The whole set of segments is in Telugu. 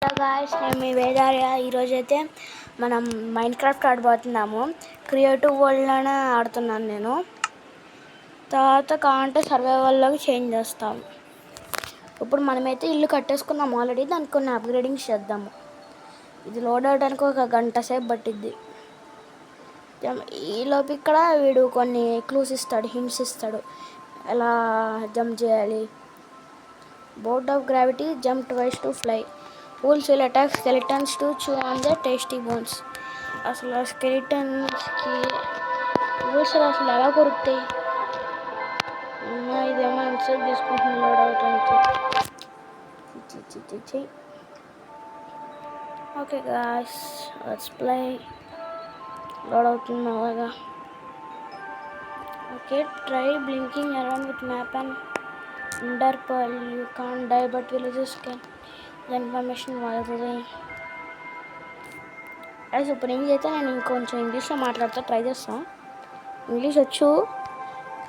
హలో గాయ్స్, నేను మీ వేదార్య. ఈరోజైతే మనం మైన్క్రాఫ్ట్ ఆడబోతున్నాము. క్రియేటివ్ వరల్డ్లోనే ఆడుతున్నాను నేను. తర్వాత కావాలంటే సర్వైవల్లోకి చేంజ్ చేస్తాము. ఇప్పుడు మనమైతే ఇల్లు కట్టేసుకున్నాము ఆల్రెడీ. దానికి కొన్ని అప్గ్రేడింగ్స్ చేద్దాము. ఇది లోడ్ అవడానికి ఒక గంట సేపు పట్టిద్ది. ఈలోపు ఇక్కడ వీడు కొన్ని క్లూస్ ఇస్తాడు, హింట్స్ ఇస్తాడు. ఎలా జంప్ చేయాలి. Board of gravity, jump twice to fly. Wolves will attack skeletons to chew on their tasty bones. అసలు స్కెలిటన్స్కి wolves అసలు ఎలా కొరుకుతాయి? ఇదేమో ఎంతసేపు తీసుకుంటుంది లోడ్ అవటానికి. Okay guys, let's play. Load అవుతుంది అలాగా. Okay, try blinking around with map and under purl. You can't die but villages can. Information వాడుతుంది. అది ఇప్పుడు ఏం చేస్తే నేను ఇంకొంచెం ఇంగ్లీష్లో మాట్లాడితే ట్రై చేస్తాను. ఇంగ్లీష్ వచ్చు,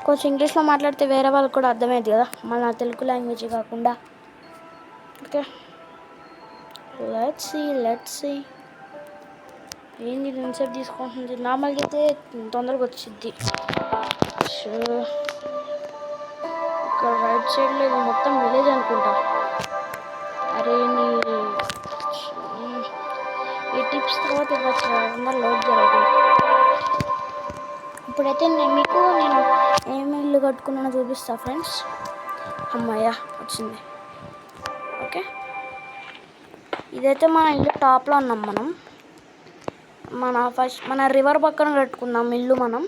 కొంచెం ఇంగ్లీష్లో మాట్లాడితే వేరే వాళ్ళకి కూడా అర్థమవుతుంది కదా, మన తెలుగు లాంగ్వేజ్ కాకుండా. Okay, let's see. ఏంది ఎంతసేపు తీసుకుంటుంది? నార్మల్గా అయితే తొందరగా వచ్చింది. ఇక్కడ రైట్ సైడ్లో ఇది మొత్తం విలేజ్ అనుకుంటా. అరే ఈ టిప్స్ తర్వాత ఇవ్వచ్చు, లోడ్ జరగదు. ఇప్పుడైతే నేను ఏమి ఇల్లు కట్టుకున్నానో చూపిస్తా ఫ్రెండ్స్. అమ్మాయ్యా వచ్చింది. ఓకే, ఇదైతే మన ఇల్లు టాప్లో ఉన్నాం మనం. మన రివర్ పక్కన కట్టుకుందాం ఇల్లు మనం.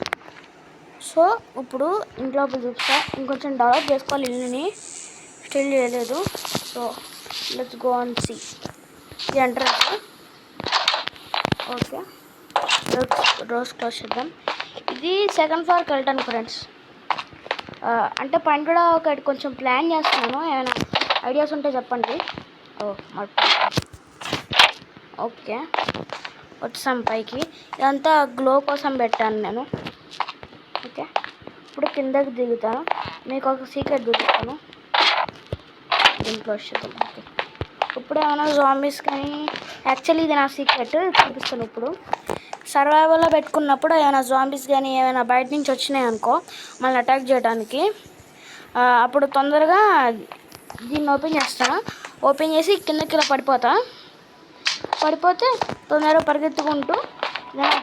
సో ఇప్పుడు ఇంట్లో చూపిస్తా. ఇంకొంచెం డెవలప్ చేసుకోవాలి ఇల్లుని, స్టిల్ చేయలేదు. So let's go and see. ఇది ఎంట్రన్స్. ఓకే, రోజ్ క్లోజ్ చేద్దాం. ఇది సెకండ్ ఫ్లోర్కి వెళ్ళటాను ఫ్రెండ్స్. అంటే పైన కూడా ఒకటి కొంచెం ప్లాన్ చేస్తున్నాను. ఏమైనా ఐడియాస్ ఉంటే చెప్పండి. ఓకే, వచ్చాం పైకి. ఇదంతా గ్లో కోసం పెట్టాను నేను. ఓకే, ఇప్పుడు కిందకి దిగుతాను. మీకు ఒక సీక్రెట్ చూపిస్తాను. దీంట్లో వచ్చేద్దాం. ఓకే, ఇప్పుడు ఏమైనా జాంబీస్ కానీ, యాక్చువల్లీ ఇది నా సీక్రెట్ చూపిస్తాను. ఇప్పుడు సర్వైవల్లో పెట్టుకున్నప్పుడు ఏమైనా జాంబీస్ కానీ ఏమైనా బయట నుంచి వచ్చినాయి అనుకో మళ్ళీ అటాక్ చేయడానికి, అప్పుడు తొందరగా దీన్ని ఓపెన్ చేస్తాను. ఓపెన్ చేసి కిందకి ఇలా పడిపోతే తొందరగా పరిగెత్తుకుంటూ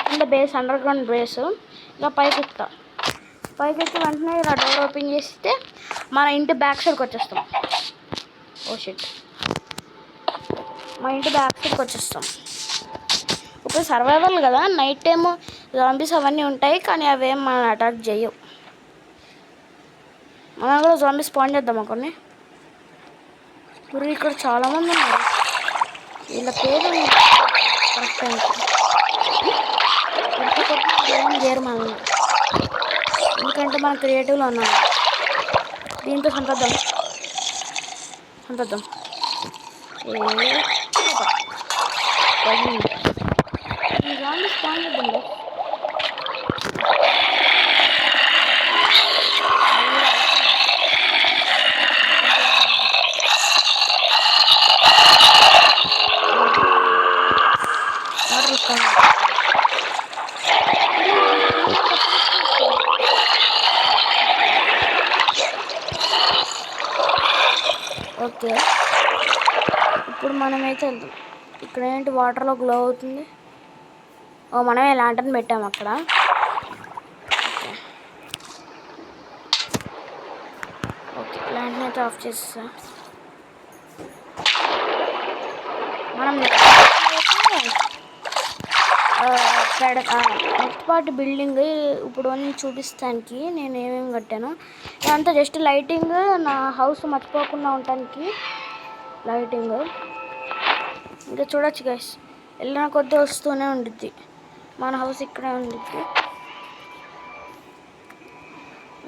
కింద బేస్, అండర్ గ్రౌండ్ బేస్, ఇలా పైకెత్తి వెంటనే ఇలా డోర్ ఓపెన్ చేస్తే మన ఇంటి బ్యాక్ సైడ్కి వచ్చేస్తాం. ఓ షిట్, మా ఇంటి బ్యాక్ సైడ్కి వచ్చేస్తాం. ఇప్పుడు సర్వైవల్ కదా, నైట్ టైం జాంబీస్ అవన్నీ ఉంటాయి, కానీ అవేం మనం అటాక్ చేయవు. మనం కూడా జాంబీస్ స్పాన్ చేద్దాం కొన్ని. ఇప్పుడు ఇక్కడ చాలామంది ఉన్నారు. వీళ్ళ పేరు కరెక్ట్ ఏం చేయరు మనల్ని, ఎందుకంటే మనం క్రియేటివ్లో ఉన్నాం. దీంతో సంపద్దాం. ఓకే, ఇప్పుడు మనమైతే వెళ్తాం. ఇక్కడ ఏంటి వాటర్లో గ్లో అవుతుంది. మనమే ల్యాంటర్న్ పెట్టాము అక్కడ. ఓకే, ల్యాంటర్న్ అయితే ఆఫ్ చేసేసా. మనం నెక్స్ట్ పార్ట్ బిల్డింగ్ ఇప్పుడు అన్నీ చూపిస్తానికి నేను ఏమేమి కట్టాను. ఇదంతా జస్ట్ లైటింగ్, నా హౌస్ మర్చిపోకుండా ఉండటానికి లైటింగ్. ఇంకా చూడొచ్చు గైస్, వెళ్ళిన కొద్దీ వస్తూనే ఉండిద్ది. మన హౌస్ ఇక్కడే ఉండిద్ది.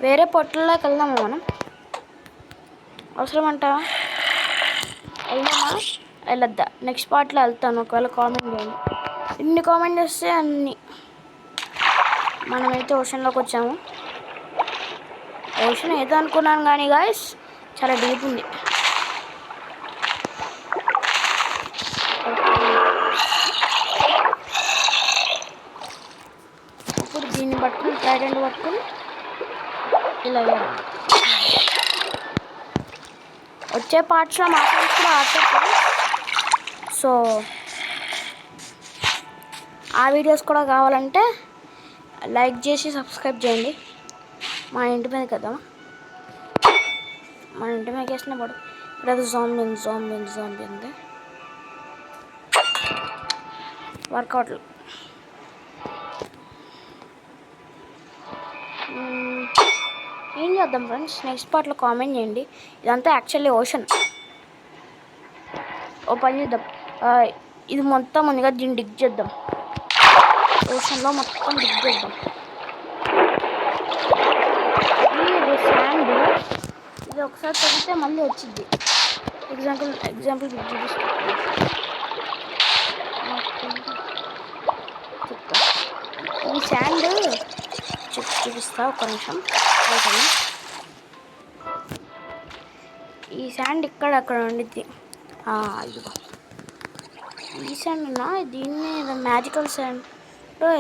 వేరే పొట్టల్లోకి వెళ్దామా మనం? అవసరం అంటావా? వెళ్దామా? వెళ్ళొద్దా? నెక్స్ట్ పార్ట్లో వెళ్తాను. ఒకవేళ కామెంట్ చేయండి. ఇన్ని కామెంట్ చేస్తే అన్ని. మనమైతే ఓషన్లోకి వచ్చాము. ఓషన్ ఏదో అనుకున్నాను కానీ గాయస్ చాలా డీప్ ఉంది. రెండు పట్టుకుని ఇలా వేయాలి. వచ్చే పార్ట్స్లో మాత్రం కూడా ఆడుతుంది. సో ఆ వీడియోస్ కూడా కావాలంటే లైక్ చేసి సబ్స్క్రైబ్ చేయండి. మా ఇంటి మీద కదా, మన ఇంటి మీద వేసిన పడు. ఇప్పుడు అది జాంబీ ఉంది వర్కౌట్లు. ఏం చేద్దాం ఫ్రెండ్స్, నెక్స్ట్ పార్ట్లో కామెంట్ చేయండి. ఇదంతా యాక్చువల్లీ ఓషన్. ఓ పని చేద్దాం, ఇది మొత్తం ముందుగా దీన్ని డిగ్ చేద్దాం. ఓషన్లో మొత్తం డిగ్ చేద్దాం. ఇది శాండ్, ఇది ఒకసారి తగ్గితే మళ్ళీ వచ్చింది. ఎగ్జాంపుల్ డిగ్ చూపిస్తాను. ఈ శాండ్ చూపిస్తా, ఒక నిమిషం. ఈ శాండ్ అక్కడ ఉండిద్ది. ఇదిగో ఈ శాండ్ దీన్ని ఏదో మ్యాజికల్ శాండ్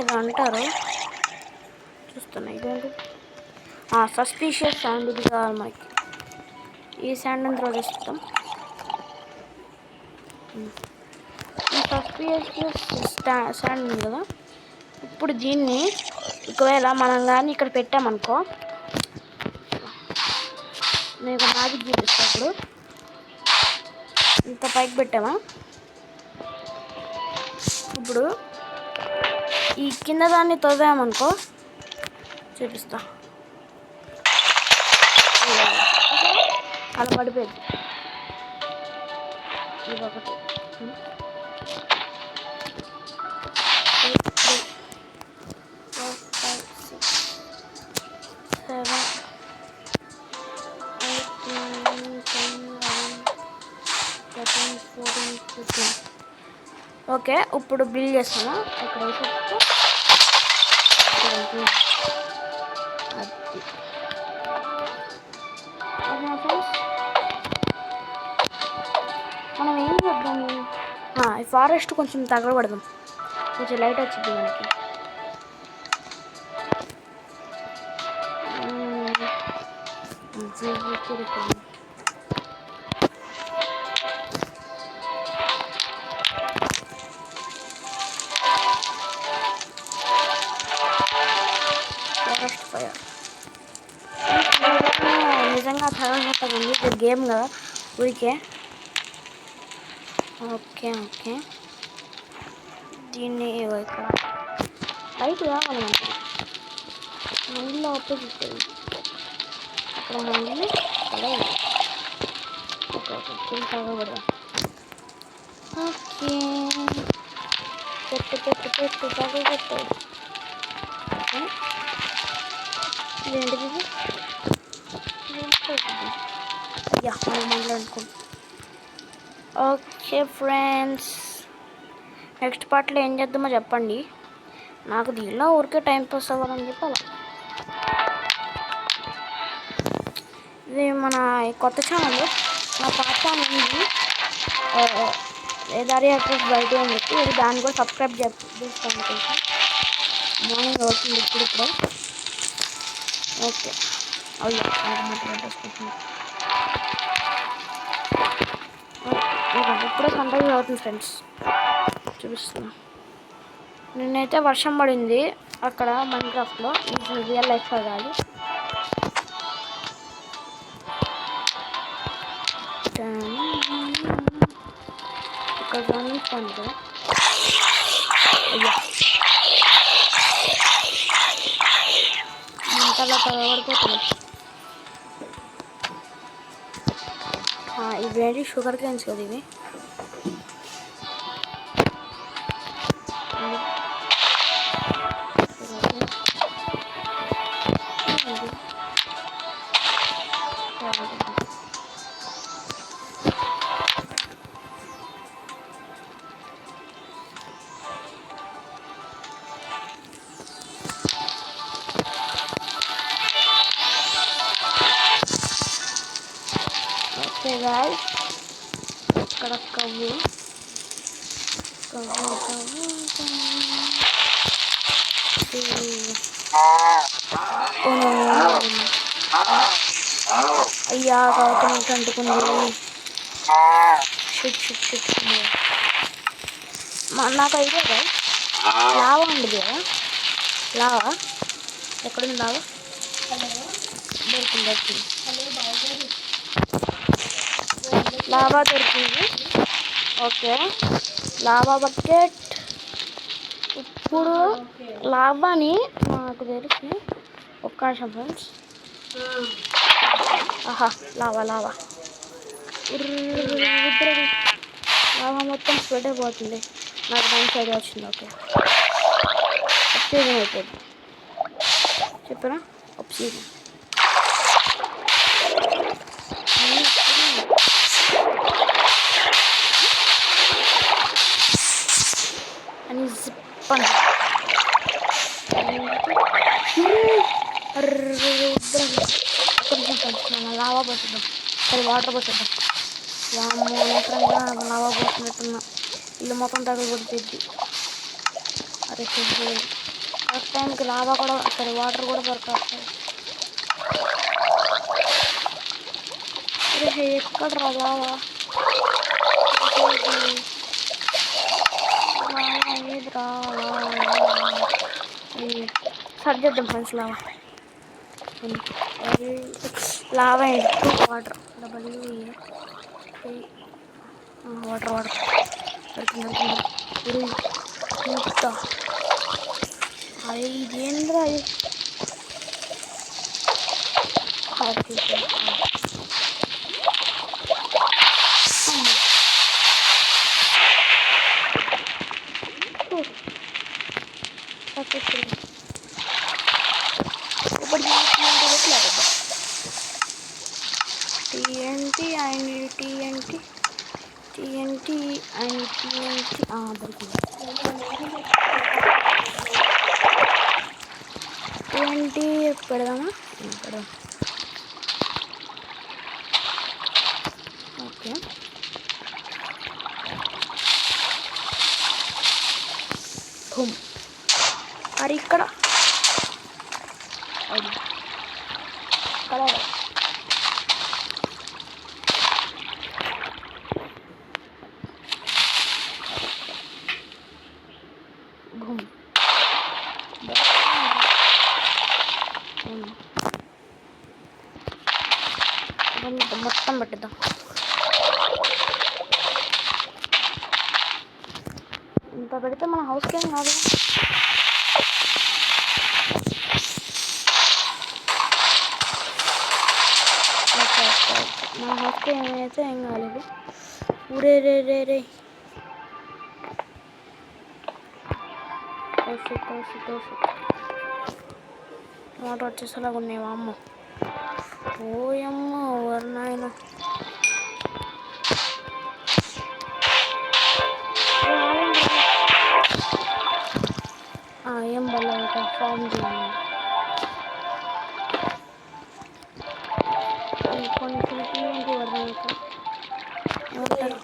ఏదో అంటారు, చూస్తున్నా. ఇదేంటి సస్పీషియస్ శాండ్, ఇది కావాలి మనకి. ఈ శాండ్ త్రో చేస్తాం. ఈ సస్పీషియస్ శాండ్ ఉంది కదా, ఇప్పుడు దీన్ని ఒకవేళ మనం కానీ ఇక్కడ పెట్టామనుకో, నేను మ్యాజిక్ చూపిస్తాను. ఇంత పైకి పెట్టామా, ఇప్పుడు ఈ కింద దాన్ని తవ్వామనుకో, చూపిస్తా. అలా పడిపోయింది. ఇది ఒకటి. 7, 8, 9, 10, 11, 13, 14, 15. ఓకే, ఇప్పుడు బిల్ చేస్తాను. ఇక్కడ మనం ఏం చేద్దాము, ఈ ఫారెస్ట్ కొంచెం తగలబడదాం, కొంచెం లైట్ వచ్చింది మనకి. ఫారెస్ట్ ఫైర్ నిజంగా చదవగలుగుతుంది. ఇది గేమ్ కదా ఊరికే. ఓకే దీన్ని ఇక్కడ లైట్ కావాలి మనకి. మందులో ఆపోజిట్ అక్కడ మందుని ఓకే తగ్గబడదాం. ఓకే పెట్టు తగ్గబెట్టాడు. ఇదేంటిది, మాట్లాడుకుంటాం. ఓకే ఫ్రెండ్స్, నెక్స్ట్ పార్ట్లో ఏం చేద్దామో చెప్పండి. నాకు దీనిలో ఊరికే టైం పాస్ అవ్వాలని చెప్పాలి. ఇది మన కొత్త ఛానల్, నా పాత ఛానల్ ఉంది ఏదారి అడ్రస్ బయట అని చెప్పి, ఇది దాన్ని కూడా సబ్స్క్రైబ్ చేస్తాను. కొంచెం మార్నింగ్ అవుతుంది ఇప్పుడు. ఓకే ఇప్పుడే సన్రైజ్ అవుతుంది ఫ్రెండ్స్, చూపిస్తున్నా. నిన్నైతే వర్షం పడింది అక్కడ మైన్క్రాఫ్ట్లో, ఇది రియల్ లైఫ్లో కాదు. ఇక్కడ గమనిస్తాను కదా, మంటలో తగబడిపోతుంది. ఇవేంటి షుగర్ కేన్స్ కదా ఇవి. ఓకే గాయ్స్, ఇక్కడ కవ్వు అయ్యా కావచ్చు అంటుకుంది. Shit shit shit. నాకు ఐడియా కదా, లావా ఉంది కదా, లావా ఎక్కడుంది? లావా దొరికింది. లావా దొరికింది. Okay, lava bucket. ఇప్పుడు లావాని నాకు తెలిసి ఒక్క నిమిషం ఫ్రెండ్స్. ఆహా, లావా లావా లావా మొత్తం స్ప్రెడ్ అయిపోతుంది. నాకు మంచి ఐడియా వచ్చింది. ఓకే, ఆక్సిజన్ అయిపోయింది చెప్పనా, ఆక్సిజన్. అని జిప్పండి. కొంచెం లావా పోసేద్దాం, సరే వాటర్ పోసేద్దాం. ఎకరంగా లావా పోసినట్టున్నా, ఇల్లు మొత్తం తగలబడిపోద్ది. అరే కరెక్ట్ టైంకి లావా కూడా, సరే వాటర్ కూడా దొరకాలి. అరే ఎక్కడ రా లావా? ఏది రా సర్చ్ చేద్దాం friends. Lava into water, water water దొరికింది. అది ఇదేంద్రా అది? టీఎన్టీ అండ్ టీఎన్టీ దొరికింది. టీఎన్టీ పెడదామా? పెడదాం. ఓకే, మరి ఇక్కడ మొత్తం పెట్టిద్దాం. ఇంత పెడితే మన హౌస్కి ఏం కాదు. మన హౌస్కి ఏమైతే ఏం కాలేదు. ఊరే రే రే రే టమాటో వచ్చేసేలాగా ఉన్నాయి. అమ్మ ఓయమ్మ ఎవరు నాయన. ఏం బల్ల ఫామ్ చేయండి. కొన్ని ఏమంటారు